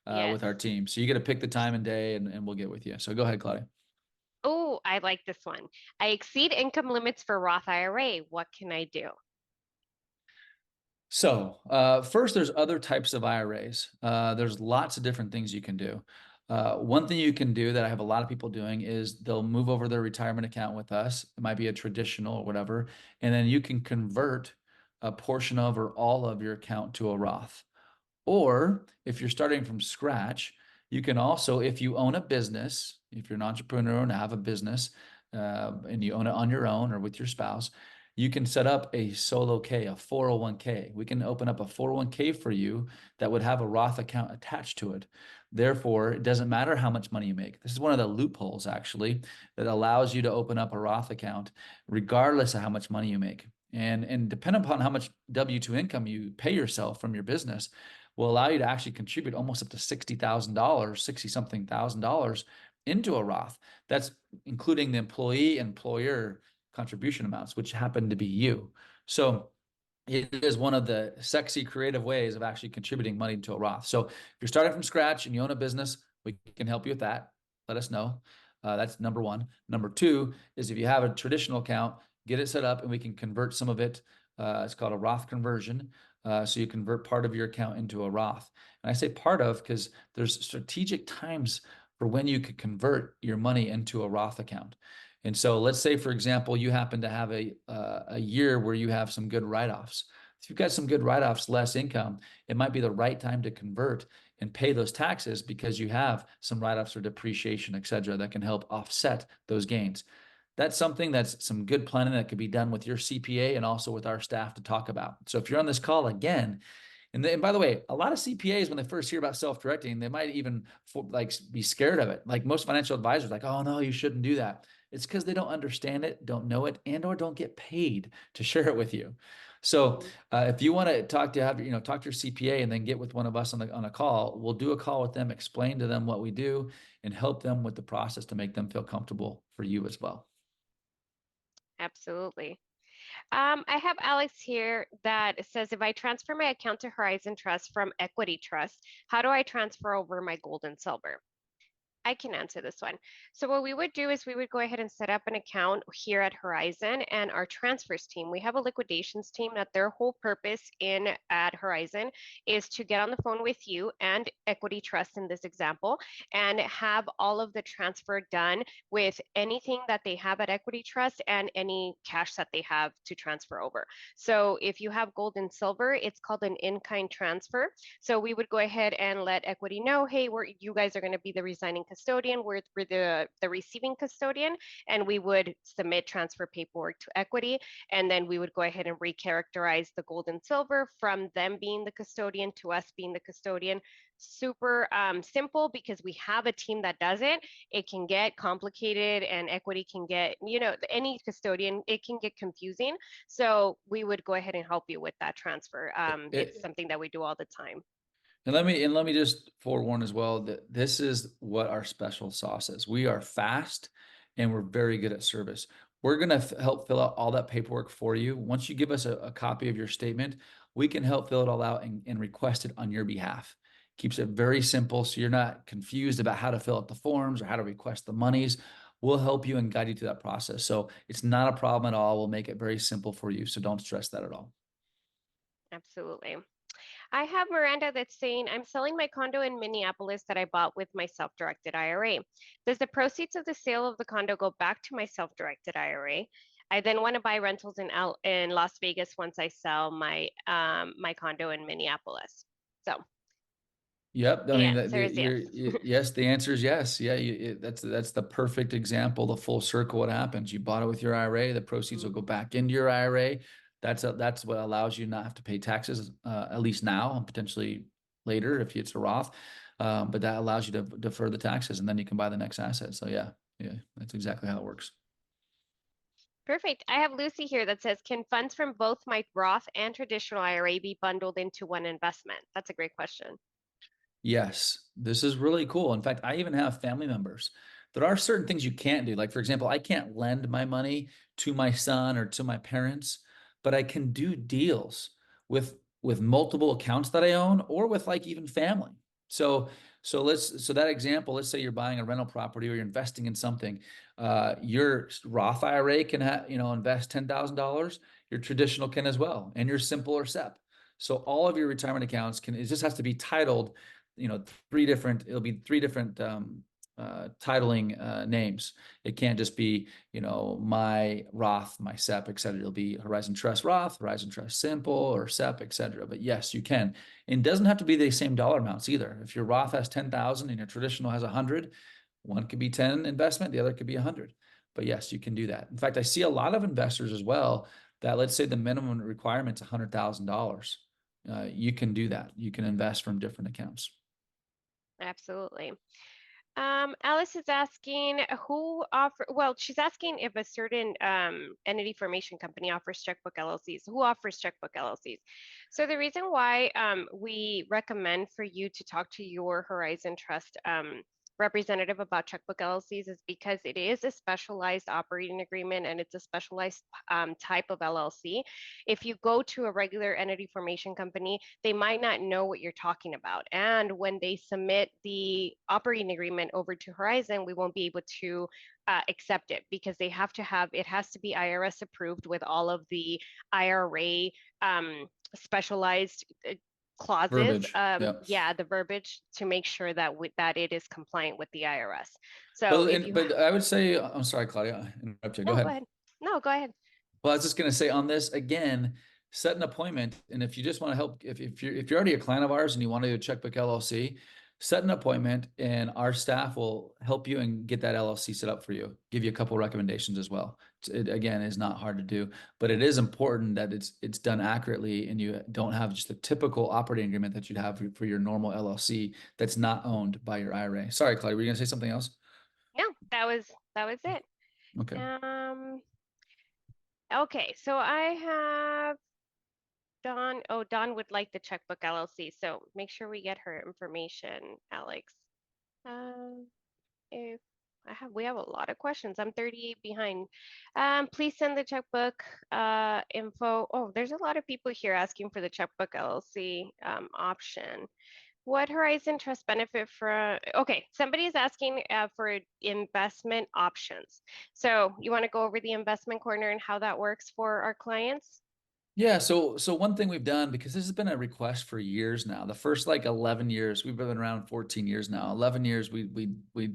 with our Yes. team. So, you get to pick the time and day, and we'll get with you. So, go ahead, Claudia. Oh, I like this one. I exceed income limits for Roth IRA. What can I do? So, first, there's other types of IRAs. There's lots of different things you can do. One thing you can do that I have a lot of people doing is they'll move over their retirement account with us. It might be a traditional or whatever, and then you can convert a portion of or all of your account to a Roth. Or if you're starting from scratch, you can also, if you own a business, if you're an entrepreneur and have a business, and you own it on your own or with your spouse, you can set up a solo K, a 401k. We can open up a 401k for you that would have a Roth account attached to it. Therefore, it doesn't matter how much money you make. This is one of the loopholes, actually, that allows you to open up a Roth account regardless of how much money you make. And depending upon how much W-2 income you pay yourself from your business, will allow you to actually contribute almost up to $60,000, 60 something thousand dollars into a Roth. That's including the employee and employer contribution amounts, which happen to be you. So it is one of the sexy, creative ways of actually contributing money to a Roth. So if you're starting from scratch and you own a business, we can help you with that. Let us know. That's number one. Number two is if you have a traditional account, get it set up and we can convert some of it. It's called a Roth conversion. So you convert part of your account into a Roth. And I say part of because there's strategic times for when you could convert your money into a Roth account. And so let's say, for example, you happen to have a year where you have some good write-offs. If you've got some good write-offs, less income, it might be the right time to convert and pay those taxes because you have some write-offs or depreciation, et cetera, that can help offset those gains. That's something that's some good planning that could be done with your CPA and also with our staff to talk about. So if you're on this call again, and by the way, a lot of CPAs, when they first hear about self-directing, they might even like be scared of it. Like most financial advisors, like, oh no, you shouldn't do that. It's because they don't understand it, don't know it, and or don't get paid to share it with you. So Mhm. if you want to talk to your CPA and then get with one of us on a call, we'll do a call with them, explain to them what we do, and help them with the process to make them feel comfortable for you as well. Absolutely. I have Alex here that says if I transfer my account to Horizon Trust from Equity Trust, how do I transfer over my gold and silver? I can answer this one. So what we would do is we would go ahead and set up an account here at Horizon, and our transfers team, we have a liquidations team that their whole purpose in at Horizon is to get on the phone with you and Equity Trust in this example and have all of the transfer done with anything that they have at Equity Trust and any cash that they have to transfer over. So if you have gold and silver, it's called an in-kind transfer. So we would go ahead and let Equity know, hey, you guys are going to be the resigning custodian, we're the receiving custodian, and we would submit transfer paperwork to Equity, and then we would go ahead and recharacterize the gold and silver from them being the custodian to us being the custodian. Super simple because we have a team that does it. It can get complicated and Equity can get, any custodian, it can get confusing. So we would go ahead and help you with that transfer. It's It, something that we do all the time. and let me just forewarn as well that this is what our special sauce is. We are fast and we're very good at service. We're going to help fill out all that paperwork for you. Once you give us a copy of your statement, we can help fill it all out and request it on your behalf. Keeps it very simple so you're not confused about how to fill out the forms or how to request the monies. We'll help you and guide you through that process. So it's not a problem at all. We'll make it very simple for you. So don't stress that at all. Absolutely. I have Miranda that's saying, I'm selling my condo in Minneapolis that I bought with my self-directed IRA. Does the proceeds of the sale of the condo go back to my self-directed IRA? I then want to buy rentals in Las Vegas once I sell my condo in Minneapolis. So Yep. I the mean, answer is yes. yes, the answer is yes. Yeah, that's the perfect example, the full circle. What happens? You bought it with your IRA, the proceeds will go Mhm. back into your IRA. That's what allows you not have to pay taxes, at least now and potentially later if it's a Roth. But that allows you to defer the taxes and then you can buy the next asset. So yeah, that's exactly how it works. Perfect. I have Lucy here that says, can funds from both my Roth and traditional IRA be bundled into one investment? That's a great question. Yes, this is really cool. In fact, I even have family members. There are certain things you can't do. Like, for example, I can't lend my money to my son or to my parents, but I can do deals with multiple accounts that I own or with like even family. So so that example, let's say you're buying a rental property or you're investing in something. Your Roth IRA can invest $10,000. Your traditional can as well, and your simple or SEP. So all of your retirement accounts can, it just has to be titled, it'll be three different titling names. It can't just be, my Roth, my SEP, et cetera. It'll be Horizon Trust Roth, Horizon Trust Simple, or SEP, et cetera. But yes, you can. And it doesn't have to be the same dollar amounts either. If your Roth has 10,000 and your traditional has 100, one could be 10 investment, the other could be 100. But yes, you can do that. In fact, I see a lot of investors as well that, let's say the minimum requirement's $100,000. You can do that. You can invest from different accounts. Absolutely. Alice is asking she's asking if a certain entity formation company offers checkbook LLCs. Who offers checkbook LLCs? So the reason why we recommend for you to talk to your Horizon Trust representative about checkbook LLCs is because it is a specialized operating agreement and it's a specialized type of LLC. If you go to a regular entity formation company, they might not know what you're talking about. And when they submit the operating agreement over to Horizon, we won't be able to accept it because they have to have, it has to be IRS approved with all of the IRA specialized clauses. Verbiage. Yeah. Yeah, the verbiage to make sure that that it is compliant with the IRS. So But if you, but I would say, I'm sorry, Claudia, I interrupt you. Go no, go ahead. ahead. No, go ahead. Well, I was just going to say on this again, set an appointment. And if you just want to help, if you're already a client of ours and you want to do a checkbook LLC, set an appointment and our staff will help you and get that LLC set up for you. Give you a couple recommendations as well. It again is not hard to do, but it is important that it's done accurately and you don't have just the typical operating agreement that you'd have for your normal LLC that's not owned by your IRA. Sorry, Claudia, were you going to say something else? No, that was it. Okay. Um, okay, so I have Dawn. Oh, Dawn would like the checkbook LLC, so make sure we get her information, Alex. Um, if we have a lot of questions. I'm 38 behind. Please send the checkbook info. Oh, there's a lot of people here asking for the checkbook LLC option. What Horizon Trust benefit from? Okay, somebody is asking for investment options. So you want to go over the investment corner and how that works for our clients? Yeah, so one thing we've done, because this has been a request for years now. The first like 11 years, we've been around 14 years now. 11 years we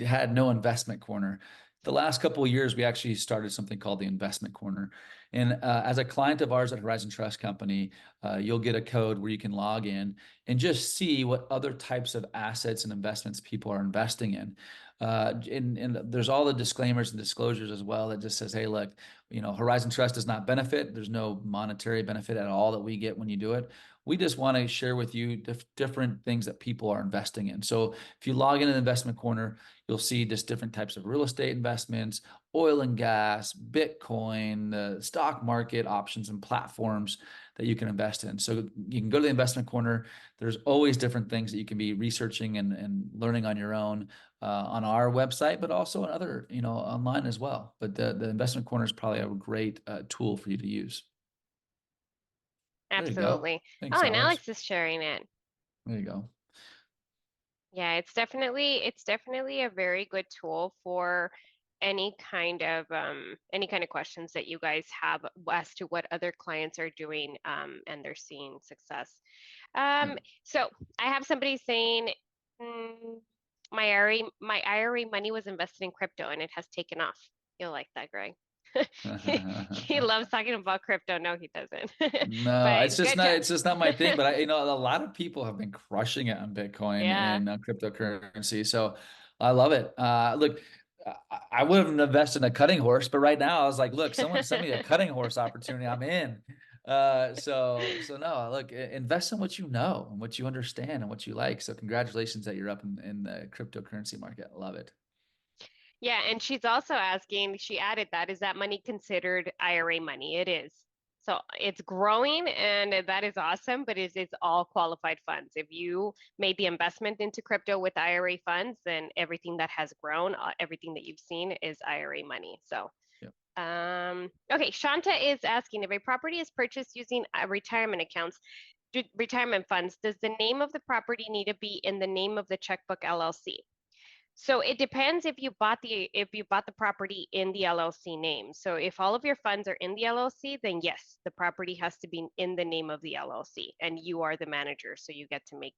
had no investment corner. The last couple of years, we actually started something called the investment corner. And as a client of ours at Horizon Trust Company, you'll get a code where you can log in and just see what other types of assets and investments people are investing in. And there's all the disclaimers and disclosures as well that just says, hey, look, Horizon Trust does not benefit. There's no monetary benefit at all that we get when you do it. We just want to share with you different things that people are investing in. So if you log into the investment corner, you'll see just different types of real estate investments, oil and gas, Bitcoin, the stock market options and platforms that you can invest in. So you can go to the investment corner. There's always different things that you can be researching and learning on your own on our website, but also on other, online as well. But the investment corner is probably a great tool for you to use. There you go. Absolutely. Oh, Thanks, and Alex. Alex is sharing it. There you go. Yeah, it's definitely a very good tool for any kind of questions that you guys have as to what other clients are doing and they're seeing success. Yeah. So I have somebody saying my IRA money was invested in crypto and it has taken off. You'll like that, Greg. He loves talking about crypto. No, he doesn't. No, But good job. it's just not my thing. But a lot of people have been crushing it on Bitcoin Yeah. and cryptocurrency. So I love it. Look, I would have invested in a cutting horse, but right now I was like, look, someone sent me a cutting horse opportunity. I'm in. So no, look, invest in what you know and what you understand and what you like. So congratulations that you're up in the cryptocurrency market. I love it. Yeah, and she's also asking, she added that, is that money considered IRA money? It is. So it's growing and that is awesome, but it's all qualified funds. If you made the investment into crypto with IRA funds, then everything that has grown, everything that you've seen is IRA money. So, Yep. okay, Shanta is asking if a property is purchased using retirement accounts, retirement funds, does the name of the property need to be in the name of the checkbook LLC? So it depends if you bought the property in the LLC name. So if all of your funds are in the LLC, then yes, the property has to be in the name of the LLC and you are the manager. So you get to make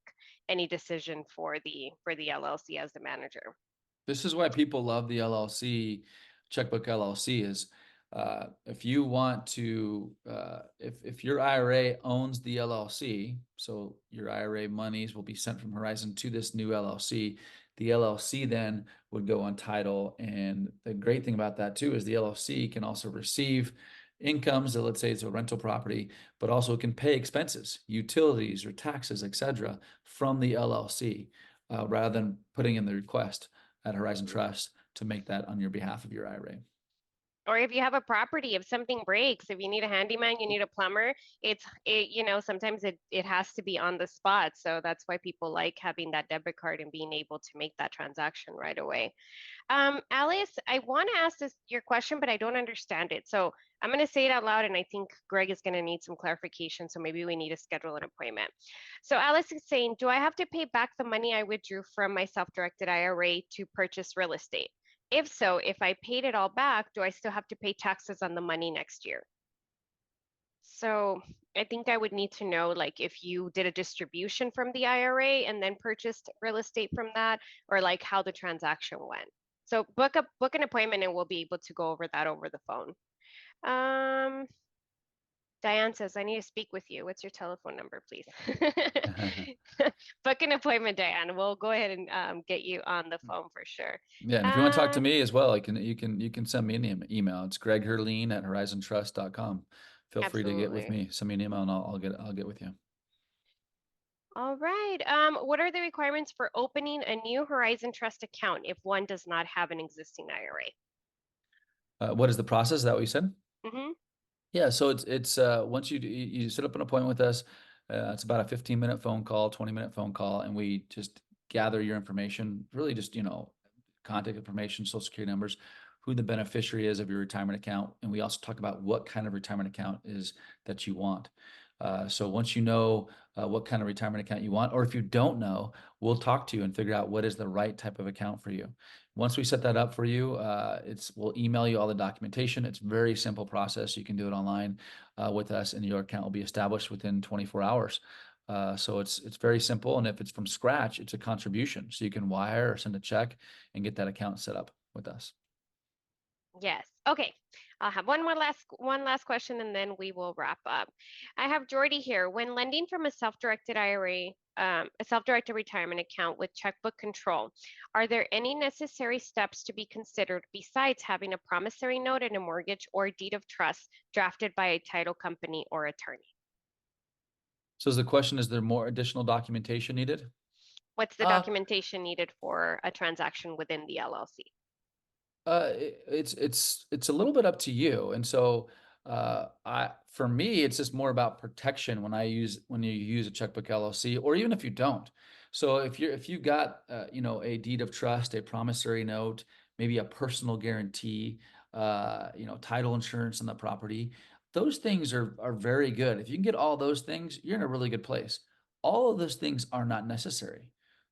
any decision for the LLC as the manager. This is why people love the LLC, checkbook LLC is if you want to, if your IRA owns the LLC, so your IRA monies will be sent from Horizon to this new LLC. The LLC then would go on title. And the great thing about that too is the LLC can also receive incomes that let's say it's a rental property, but also can pay expenses, utilities or taxes, etc., from the LLC rather than putting in the request at Horizon Trust to make that on your behalf of your IRA. Or if you have a property, if something breaks, if you need a handyman, you need a plumber, sometimes it has to be on the spot. So that's why people like having that debit card and being able to make that transaction right away. Alice, I want to ask this your question, but I don't understand it. So I'm going to say it out loud, and I think Greg is going to need some clarification. So maybe we need to schedule an appointment. So Alice is saying, do I have to pay back the money I withdrew from my self-directed IRA to purchase real estate? If so, if I paid it all back, do I still have to pay taxes on the money next year? So I think I would need to know, like, if you did a distribution from the IRA and then purchased real estate from that, or like how the transaction went. So book an appointment and we'll be able to go over that over the phone. Um, Diane says, I need to speak with you. What's your telephone number, please? Book an appointment, Diane. We'll go ahead and get you on the phone for sure. Yeah, and if you want to talk to Um, me as well, you can send me an email. It's Greg Herlean at horizontrust.com. Feel free to get with Absolutely. me. Send me an email and I'll get with you. All right. What are the requirements for opening a new Horizon Trust account if one does not have an existing IRA? What is the process? Is that what you said? Mm-hmm. Yeah, so it's once you set up an appointment with us, it's about a 15-minute phone call, 20-minute phone call, and we just gather your information, really just, contact information, social security numbers, who the beneficiary is of your retirement account, and we also talk about what kind of retirement account is that you want. So once you know what kind of retirement account you want, or if you don't know, we'll talk to you and figure out what is the right type of account for you. Once we set that up for you, we'll email you all the documentation. It's a very simple process. You can do it online with us, and your account will be established within 24 hours. So it's very simple, and if it's from scratch, it's a contribution. So you can wire or send a check and get that account set up with us. Yes. Okay. I'll have one last question and then we will wrap up. I have Jordy here. When lending from a self-directed IRA, a self-directed retirement account with checkbook control, are there any necessary steps to be considered besides having a promissory note and a mortgage or deed of trust drafted by a title company or attorney? So the question is there more additional documentation needed? What's the Uh, documentation needed for a transaction within the LLC? it's a little bit up to you. And so I for me, it's just more about protection when you use a checkbook LLC, or even if you don't. So if you got a deed of trust, a promissory note, maybe a personal guarantee, title insurance on the property, those things are very good. If you can get all those things, you're in a really good place. All of those things are not necessary.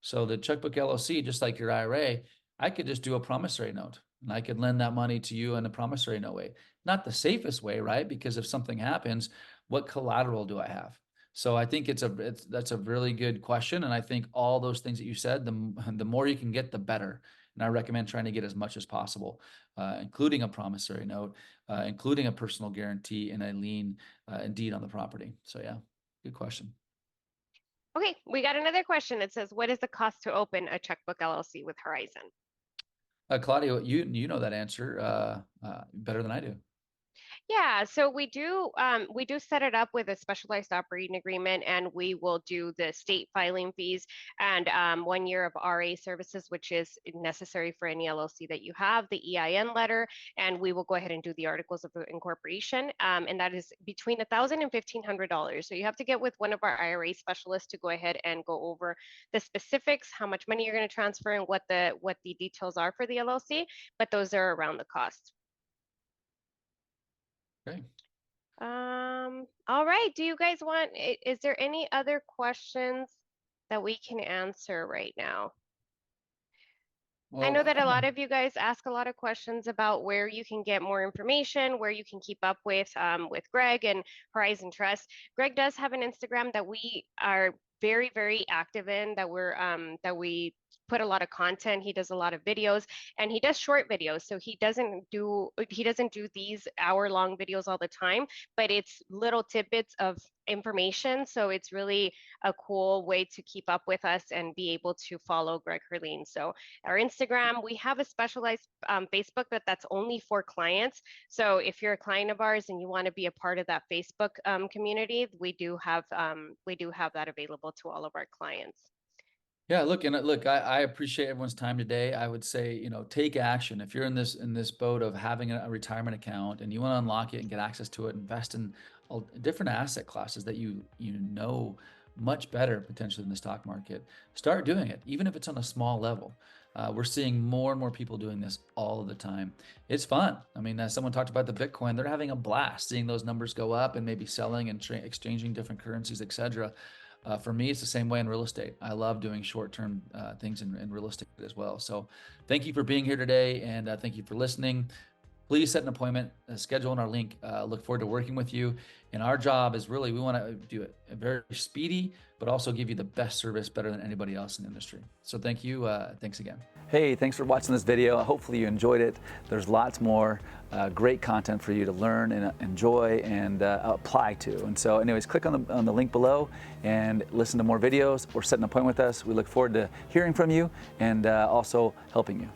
So the checkbook LLC, just like your IRA, I could just do a promissory note and I could lend that money to you in a promissory note way. Not the safest way, right? Because if something happens, what collateral do I have? So I think that's a really good question, and I think all those things that you said, the more you can get, the better. And I recommend trying to get as much as possible, including a promissory note, including a personal guarantee and a lien and deed on the property. So yeah, good question. Okay, we got another question that says, what is the cost to open a checkbook LLC with Horizon? Claudia, you know that answer better than I do. Yeah, so we do set it up with a specialized operating agreement, and we will do the state filing fees and 1 year of RA services, which is necessary for any LLC that you have, the EIN letter, and we will go ahead and do the articles of incorporation, and that is between $1,000 and $1,500. So you have to get with one of our IRA specialists to go ahead and go over the specifics, how much money you're going to transfer, and what the details are for the LLC, but those are around the cost. Okay. All right. Do you guys want, is there any other questions that we can answer right now? I know Well, that a lot of you guys ask a lot of questions about where you can get more information, where you can keep up with Greg and Horizon Trust. Greg does have an Instagram that we are very, very active in, that we put a lot of content. He does a lot of videos and he does short videos. So he doesn't do these hour-long videos all the time, but it's little tidbits of information. So it's really a cool way to keep up with us and be able to follow Greg Herlean. So our Instagram. We have a specialized Facebook that's only for clients. So if you're a client of ours and you want to be a part of that Facebook community, we do have that available to all of our clients. Yeah, look, and look, I appreciate everyone's time today. I would say, take action. If you're in this boat of having a retirement account and you want to unlock it and get access to it, invest in all different asset classes that you know much better potentially than the stock market. Start doing it, even if it's on a small level. We're seeing more and more people doing this all of the time. It's fun. I mean, as someone talked about the Bitcoin, they're having a blast seeing those numbers go up and maybe selling and exchanging different currencies, etc. For me, it's the same way in real estate. I love doing short-term things in real estate as well. So thank you for being here today, and thank you for listening. Please set an appointment, schedule in our link. Look forward to working with you. And our job is really, we want to do it very speedy, but also give you the best service better than anybody else in the industry. So thank you. Thanks again. Hey, thanks for watching this video. Hopefully you enjoyed it. There's lots more great content for you to learn and enjoy and apply to. And so anyways, click on the link below and listen to more videos or set an appointment with us. We look forward to hearing from you and also helping you.